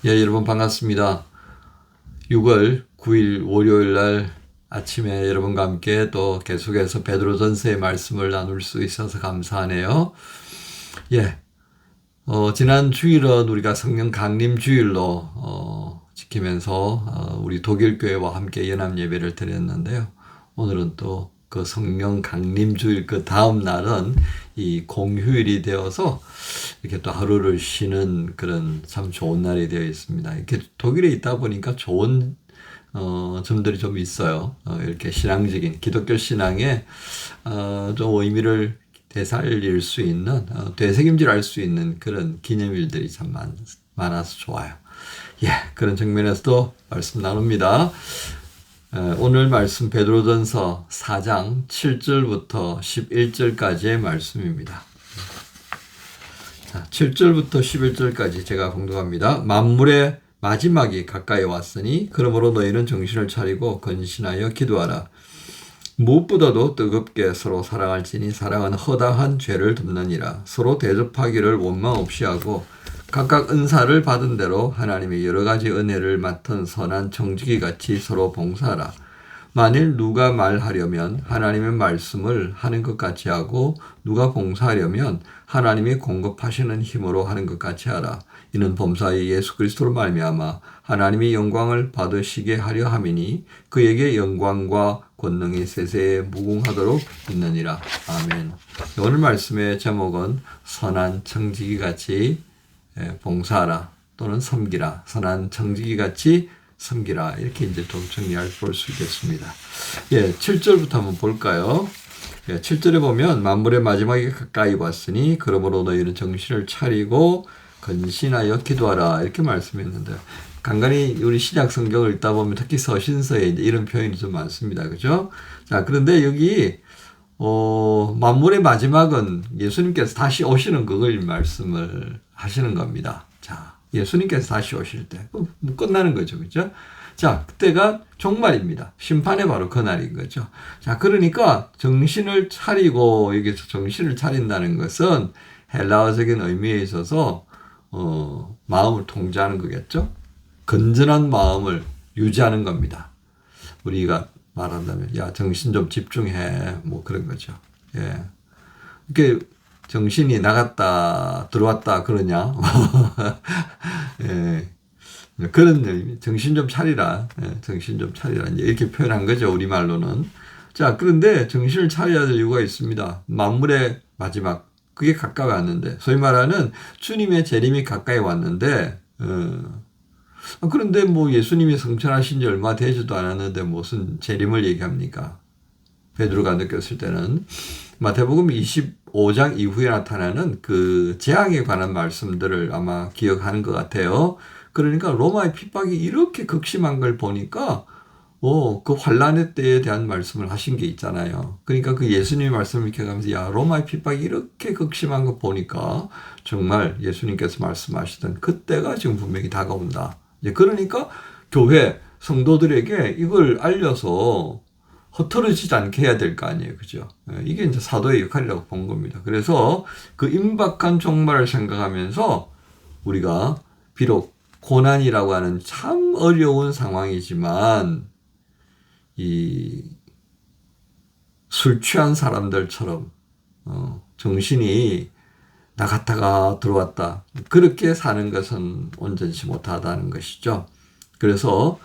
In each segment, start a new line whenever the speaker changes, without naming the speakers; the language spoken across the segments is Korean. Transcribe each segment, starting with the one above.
예, 여러분 반갑습니다. 6월 9일 월요일 날 아침에 여러분과 함께 또 계속해서 베드로전서의 말씀을 나눌 수 있어서 감사하네요. 예, 지난 주일은 우리가 성령 강림 주일로 지키면서 우리 독일 교회와 함께 연합 예배를 드렸는데요. 오늘은 또 그 성령 강림 주일 그 다음 날은 이 공휴일이 되어서 이렇게 또 하루를 쉬는 그런 참 좋은 날이 되어 있습니다. 이렇게 독일에 있다 보니까 좋은 점들이 좀 있어요. 이렇게 신앙적인 기독교 신앙에 좀 의미를 되살릴 수 있는 되새김질할 수 있는 그런 기념일들이 참 많아서 좋아요. 예, 그런 측면에서도 말씀 나눕니다. 오늘 말씀 베드로전서 4장 7절부터 11절까지의 말씀입니다. 7절부터 11절까지 제가 공독합니다. 만물의 마지막이 가까이 왔으니 그러므로 너희는 정신을 차리고 건신하여 기도하라. 무엇보다도 뜨겁게 서로 사랑할지니 사랑은 허다한 죄를 덮느니라. 서로 대접하기를 원망 없이 하고 각각 은사를 받은 대로 하나님의 여러 가지 은혜를 맡은 선한 청지기 같이 서로 봉사하라. 만일 누가 말하려면 하나님의 말씀을 하는 것 같이 하고 누가 봉사하려면 하나님이 공급하시는 힘으로 하는 것 같이 하라. 이는 범사의 예수 그리스도로 말미암아 하나님이 영광을 받으시게 하려 함이니 그에게 영광과 권능이 세세에 무궁하도록 있느니라. 아멘. 오늘 말씀의 제목은 선한 청지기 같이 봉사하라 또는 섬기라. 선한 청지기 같이 섬기라. 이렇게 이제 좀 정리할 볼 수 있겠습니다. 예, 7절부터 한번 볼까요? 예, 7절에 보면 만물의 마지막이 가까이 왔으니 그러므로 너희는 정신을 차리고 건신하여 기도하라. 이렇게 말씀했는데 간간히 우리 신약 성경을 읽다 보면 특히 서신서에 이제 이런 표현이 좀 많습니다. 그죠? 자, 그런데 여기 만물의 마지막은 예수님께서 다시 오시는 그걸 말씀을 하시는 겁니다. 자, 예수님께서 다시 오실 때 끝나는 거죠. 그죠? 자, 그때가 종말입니다. 심판의 바로 그 날인 거죠. 자, 그러니까 정신을 차리고 여기서 정신을 차린다는 것은 헬라어적인 의미에 있어서 마음을 통제하는 거겠죠. 건전한 마음을 유지하는 겁니다. 우리가 말한다면 야 정신 좀 집중해 뭐 그런 거죠. 예, 이렇게 정신이 나갔다 들어왔다 그러냐? 예, 그런 의미. 정신 좀 차리라. 예, 정신 좀 차리라. 이렇게 표현한 거죠. 우리 말로는. 자, 그런데 정신을 차려야 될 이유가 있습니다. 만물의 마지막 그게 가까이 왔는데 소위 말하는 주님의 재림이 가까이 왔는데. 그런데 뭐 예수님이 성천하신 지 얼마 되지도 않았는데 무슨 재림을 얘기합니까? 베드로가 느꼈을 때는 마태복음 25장 이후에 나타나는 그 재앙에 관한 말씀들을 아마 기억하는 것 같아요. 그러니까 로마의 핍박이 이렇게 극심한 걸 보니까 그 환란의 때에 대한 말씀을 하신 게 있잖아요. 그러니까 그 예수님의 말씀을 이렇게 가면서 야 로마의 핍박이 이렇게 극심한 거 보니까 정말 예수님께서 말씀하시던 그때가 지금 분명히 다가온다. 그러니까 교회 성도들에게 이걸 알려서 허투루지지 않게 해야 될 거 아니에요. 그죠? 이게 이제 사도의 역할이라고 본 겁니다. 그래서 그 임박한 종말을 생각하면서 우리가 비록 고난이라고 하는 참 어려운 상황이지만 이 술 취한 사람들처럼 정신이 나갔다가 들어왔다. 그렇게 사는 것은 온전치 못하다는 것이죠. 그래서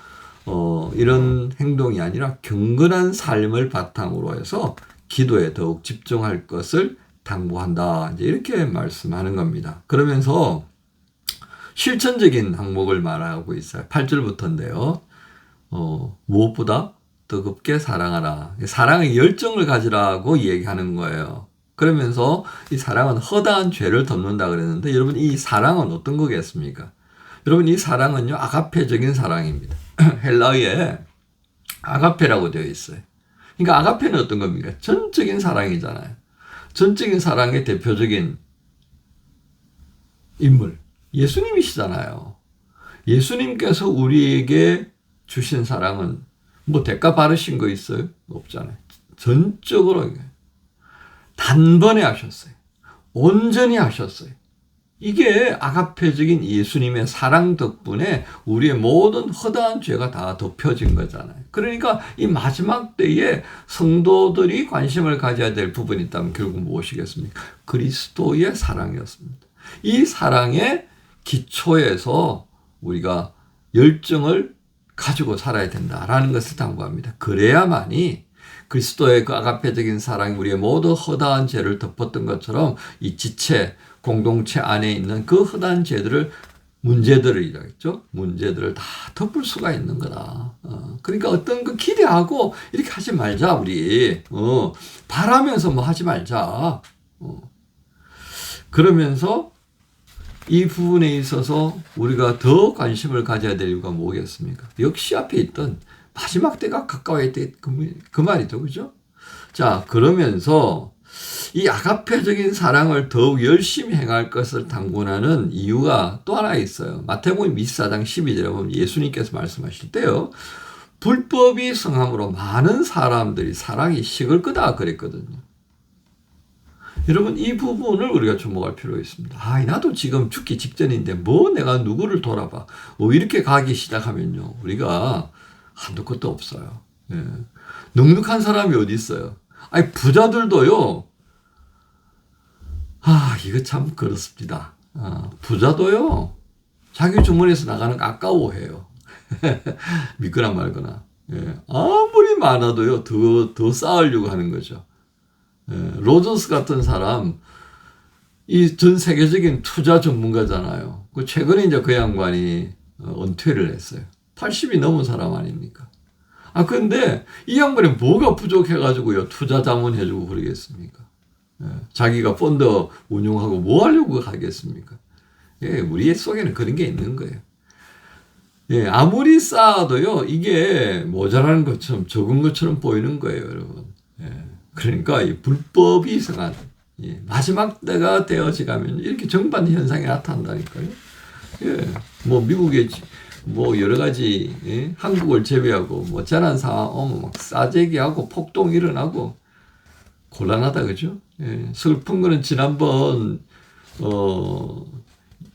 이런 행동이 아니라 경건한 삶을 바탕으로 해서 기도에 더욱 집중할 것을 당부한다. 이제 이렇게 말씀하는 겁니다. 그러면서 실천적인 항목을 말하고 있어요. 8절부터인데요. 무엇보다 뜨겁게 사랑하라. 사랑의 열정을 가지라고 얘기하는 거예요. 그러면서 이 사랑은 허다한 죄를 덮는다 그랬는데 여러분 이 사랑은 어떤 거겠습니까? 여러분 이 사랑은요 아가페적인 사랑입니다. 헬라어에 아가페라고 되어 있어요. 그러니까 아가페는 어떤 겁니까? 전적인 사랑이잖아요. 전적인 사랑의 대표적인 인물 예수님이시잖아요. 예수님께서 우리에게 주신 사랑은 뭐 대가 바르신 거 있어요? 없잖아요. 전적으로 단번에 하셨어요. 온전히 하셨어요. 이게 아가페적인 예수님의 사랑 덕분에 우리의 모든 허다한 죄가 다 덮여진 거잖아요. 그러니까 이 마지막 때에 성도들이 관심을 가져야 될 부분이 있다면 결국 무엇이겠습니까? 그리스도의 사랑이었습니다. 이 사랑의 기초에서 우리가 열정을 가지고 살아야 된다라는 것을 당부합니다. 그래야만이 그리스도의 그 아가페적인 사랑이 우리의 모든 허다한 죄를 덮었던 것처럼 이 지체, 공동체 안에 있는 그 허다한 죄들을 문제들이라겠죠. 문제들을 다 덮을 수가 있는 거다. 그러니까 어떤 그 기대하고 이렇게 하지 말자 우리. 바라면서 뭐 하지 말자. 그러면서 이 부분에 있어서 우리가 더 관심을 가져야 될 이유가 뭐겠습니까? 역시 앞에 있던 마지막 때가 가까워 있다 그 말이죠. 그죠? 자, 그러면서 이 아가페적인 사랑을 더욱 열심히 행할 것을 당군하는 이유가 또 하나 있어요. 마태복음 24장 12절에 보면 예수님께서 말씀하실 때요. 불법이 성함으로 많은 사람들이 사랑이 식을 거다 그랬거든요. 여러분 이 부분을 우리가 주목할 필요가 있습니다. 나도 지금 죽기 직전인데 뭐 내가 누구를 돌아봐. 이렇게 가기 시작하면요. 우리가 한도 끝도 없어요. 예. 넉넉한 사람이 어디 있어요. 부자들도요. 이거 참 그렇습니다. 부자도요. 자기 주머니에서 나가는 거 아까워해요. 믿거나 말거나. 예. 아무리 많아도요. 더 쌓으려고 하는 거죠. 로저스 같은 사람, 이 전 세계적인 투자 전문가잖아요. 최근에 이제 그 양반이 은퇴를 했어요. 80이 넘은 사람 아닙니까? 근데 이 양반이 뭐가 부족해가지고요. 투자 자문 해주고 그러겠습니까? 자기가 펀드 운용하고 뭐 하려고 하겠습니까? 우리 속에는 그런 게 있는 거예요. 아무리 쌓아도요. 이게 모자라는 것처럼 적은 것처럼 보이는 거예요, 여러분. 그러니까 이 불법이 성한 마지막 때가 되어지가면 이렇게 정반 현상이 나타난다니까요. 뭐 미국의 뭐 여러 가지 한국을 제외하고 뭐 재난 상황 오면 막 싸제기하고 폭동 일어나고 곤란하다 그죠? 슬픈 거는 지난번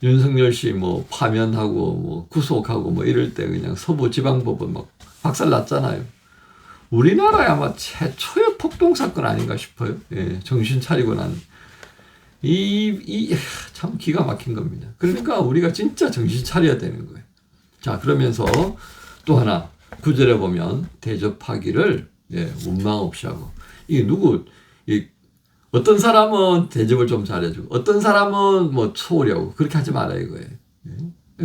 윤석열 씨 뭐 파면하고 뭐 구속하고 뭐 이럴 때 그냥 서부지방법원 막 박살났잖아요. 우리나라에 아마 최초의 폭동 사건 아닌가 싶어요. 정신 차리고 난. 참 기가 막힌 겁니다. 그러니까 우리가 진짜 정신 차려야 되는 거예요. 자, 그러면서 또 하나, 9절에 보면 대접하기를 원망 없이 하고. 이게 어떤 사람은 대접을 좀 잘해주고, 어떤 사람은 뭐 소홀히 하고, 그렇게 하지 말아요, 이거예요.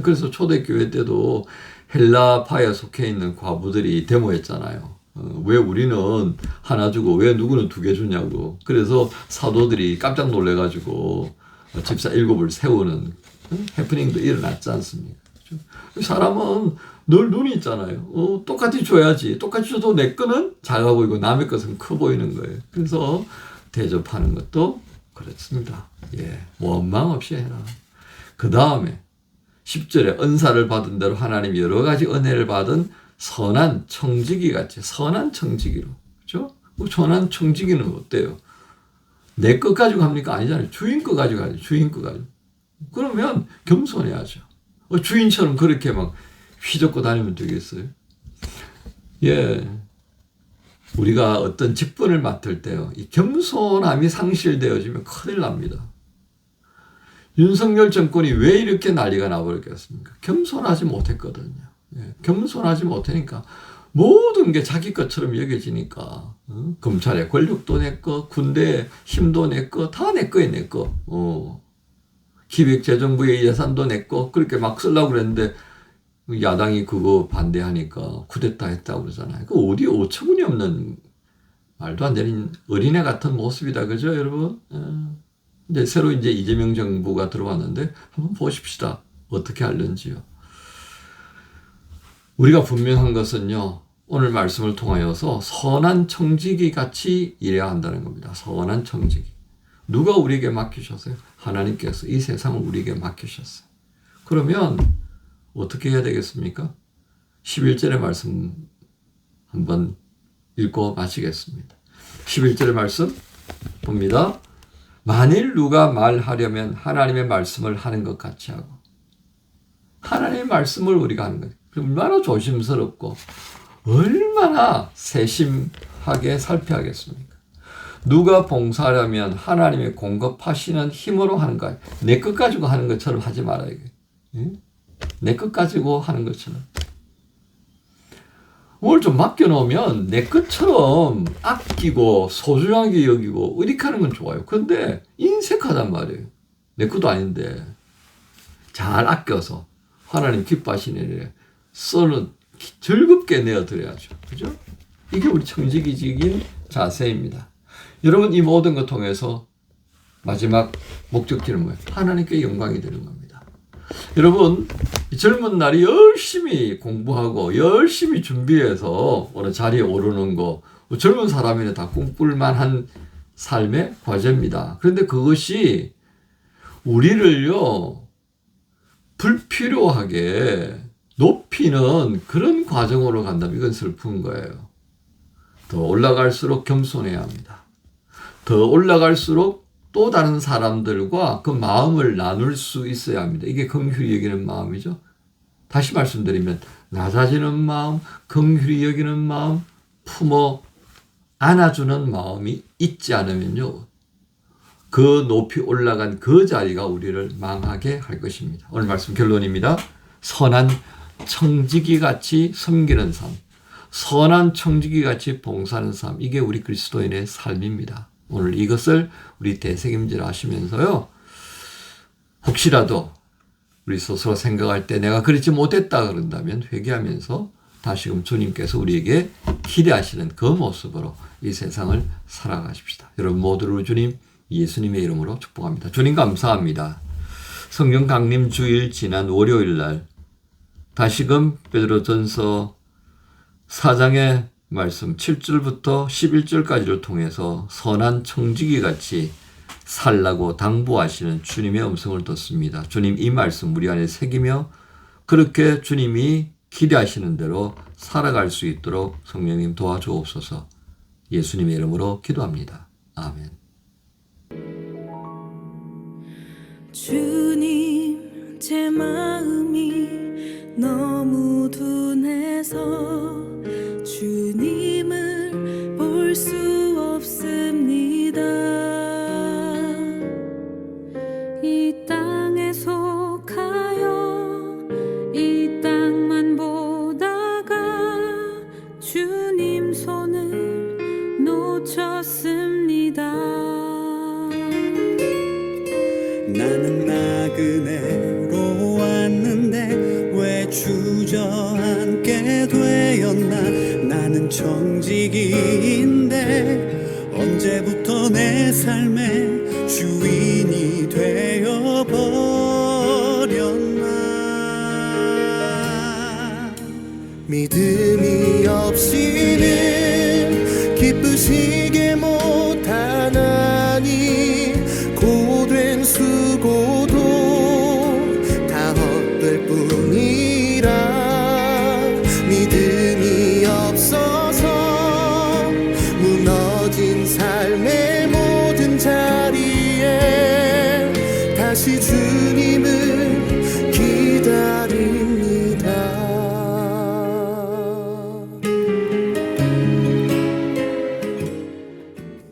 그래서 초대교회 때도 헬라파에 속해 있는 과부들이 데모했잖아요. 왜 우리는 하나 주고 왜 누구는 2개 주냐고. 그래서 사도들이 깜짝 놀래가지고 집사 7을 세우는 해프닝도 일어났지 않습니까? 사람은 늘 눈이 있잖아요. 똑같이 줘야지. 똑같이 줘도 내 거는 작아 보이고 남의 것은 커 보이는 거예요. 그래서 대접하는 것도 그렇습니다. 원망 없이 해라. 그 다음에 10절에 은사를 받은 대로 하나님 여러 가지 은혜를 받은 선한 청지기 같이 선한 청지기로. 그죠? 선한 청지기는 어때요? 내 것 가지고 합니까? 아니잖아요. 주인 거 가지고 하죠. 주인 거 가지고. 그러면 겸손해야죠. 주인처럼 그렇게 막 휘젓고 다니면 되겠어요? 우리가 어떤 직분을 맡을 때요. 이 겸손함이 상실되어지면 큰일 납니다. 윤석열 정권이 왜 이렇게 난리가 나버렸겠습니까? 겸손하지 못했거든요. 겸손하지 못하니까 모든 게 자기 것처럼 여겨지니까 검찰의 권력도 내 거, 군대의 힘도 내 거, 다 내 거에 내 거. 기획재정부의 예산도 내 거, 그렇게 막 쓰려고 그랬는데 야당이 그거 반대하니까 쿠데타 했다고 그러잖아요. 그 어디 어처구니 없는 말도 안 되는 어린애 같은 모습이다. 그죠, 여러분? 이제 새로 이재명 정부가 들어왔는데 한번 보십시다. 어떻게 하는지요. 우리가 분명한 것은요. 오늘 말씀을 통하여서 선한 청지기 같이 일해야 한다는 겁니다. 선한 청지기. 누가 우리에게 맡기셨어요? 하나님께서 이 세상을 우리에게 맡기셨어요. 그러면 어떻게 해야 되겠습니까? 11절의 말씀 한번 읽고 마치겠습니다. 11절의 말씀 봅니다. 만일 누가 말하려면 하나님의 말씀을 하는 것 같이 하고, 하나님의 말씀을 우리가 하는 거예요. 얼마나 조심스럽고 얼마나 세심하게 살펴야겠습니까? 누가 봉사하려면 하나님의 공급하시는 힘으로 하는 거예요. 내 것 가지고 하는 것처럼 하지 말아요. 내 것 가지고 하는 것처럼. 뭘 좀 맡겨놓으면 내 것처럼 아끼고 소중하게 여기고 의리하는 건 좋아요. 그런데 인색하단 말이에요. 내 것도 아닌데 잘 아껴서 하나님 기뻐하시는 일에 썰은 즐겁게 내어드려야죠. 그죠? 이게 우리 청지기적인 자세입니다. 여러분, 이 모든 것 통해서 마지막 목적지는 뭐예요? 하나님께 영광이 되는 겁니다. 여러분, 젊은 날이 열심히 공부하고 열심히 준비해서 어느 자리에 오르는 거, 젊은 사람이면 다 꿈꿀만한 삶의 과제입니다. 그런데 그것이 우리를요, 불필요하게 높이는 그런 과정으로 간다면 이건 슬픈 거예요. 더 올라갈수록 겸손해야 합니다. 더 올라갈수록 또 다른 사람들과 그 마음을 나눌 수 있어야 합니다. 이게 긍휼히 여기는 마음이죠. 다시 말씀드리면 낮아지는 마음, 긍휼히 여기는 마음, 품어 안아주는 마음이 있지 않으면요, 그 높이 올라간 그 자리가 우리를 망하게 할 것입니다. 오늘 말씀 결론입니다. 선한 청지기같이 섬기는 삶, 선한 청지기같이 봉사하는 삶, 이게 우리 그리스도인의 삶입니다. 오늘 이것을 우리 대책임질 하시면서요, 혹시라도 우리 스스로 생각할 때 내가 그렇지 못했다 그런다면 회개하면서 다시금 주님께서 우리에게 기대하시는 그 모습으로 이 세상을 살아가십시다. 여러분 모두를 주님 예수님의 이름으로 축복합니다. 주님 감사합니다. 성경 강림 주일 지난 월요일 날 다시금 베드로전서 4장의 말씀 7절부터 11절까지를 통해서 선한 청지기같이 살라고 당부하시는 주님의 음성을 듣습니다. 주님, 이 말씀 우리 안에 새기며 그렇게 주님이 기대하시는 대로 살아갈 수 있도록 성령님 도와주옵소서. 예수님의 이름으로 기도합니다. 아멘.
주님, 제 마음이 너무 둔해서 주님을 볼 수 없습니다. 이 땅에 속하여 이 땅만 보다가 주님 손을 놓쳤습니다.
나는 나그네로 왔는데 왜 주저앉게 되었나. 나는 청지기인데 언제부터 내 삶의 주인이 되어버렸나. 믿음이 없이는 기쁘시게 못하나니 고된 수고도 다 헛될 뿐이라. 믿음이 없어서 무너진 삶의 모든 자리에 다시 주님을